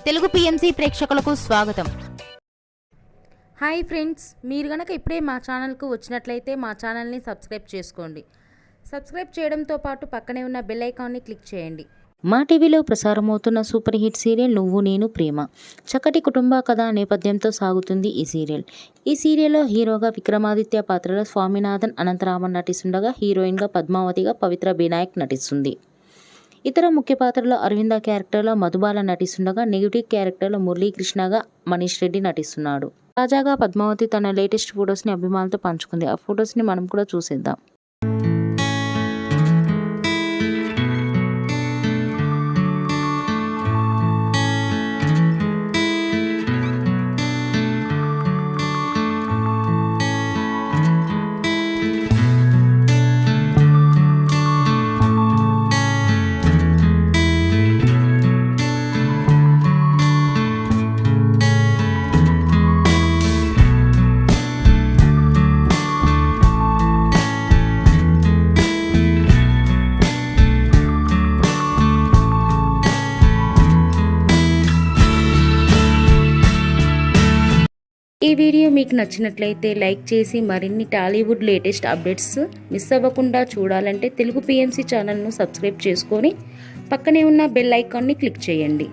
Telugu PMC ప్రేక్షకులకు స్వాగతం. Hi friends, మీరు గనక ఇప్పుడే మా ఛానల్కు వచ్చినట్లయితే మా ఛానల్ని సబ్స్క్రైబ్ చేసుకోండి. సబ్స్క్రైబ్ చేయడంతో పాటు పక్కనే ఉన్న బెల్ ఐకాన్ని క్లిక్ చేయండి. మా టీవీలో ప్రసారమవుతున్న సూపర్ హిట్ సీరియల్ నువ్వు నేను ప్రేమ. చక్కటి కుటుంబ కథ నేపథ్యంతో సాగుతుంది ఈ సీరియల్. ఈ సీరియల్లో హీరోగా విక్రమాదిత్య పాత్రలో స్వామినాథన్ అనంతరామన్ నటిస్తుండగా హీరోయిన్గా పద్మావతిగా పవిత్ర బినాయక్ నటిస్తుంది. ఇతర ముఖ్య పాత్రలో అరవింద క్యారెక్టర్లో మధుబాల నటిస్తుండగా నెగిటివ్ క్యారెక్టర్లో మురళీకృష్ణగా మనీష్ రెడ్డి నటిస్తున్నాడు. తాజాగా పద్మావతి తన లేటెస్ట్ ఫొటోస్ని అభిమానులతో పంచుకుంది. ఆ ఫొటోస్ని మనం కూడా చూసేద్దాం. ఈ వీడియో మీకు నచ్చినట్లయితే లైక్ చేసి మరిన్ని టాలీవుడ్ లేటెస్ట్ అప్డేట్స్ మిస్ అవ్వకుండా చూడాలంటే తెలుగు పిఎంసి ఛానల్ను సబ్స్క్రైబ్ చేసుకొని పక్కనే ఉన్న బెల్ ఐకాన్ని క్లిక్ చేయండి.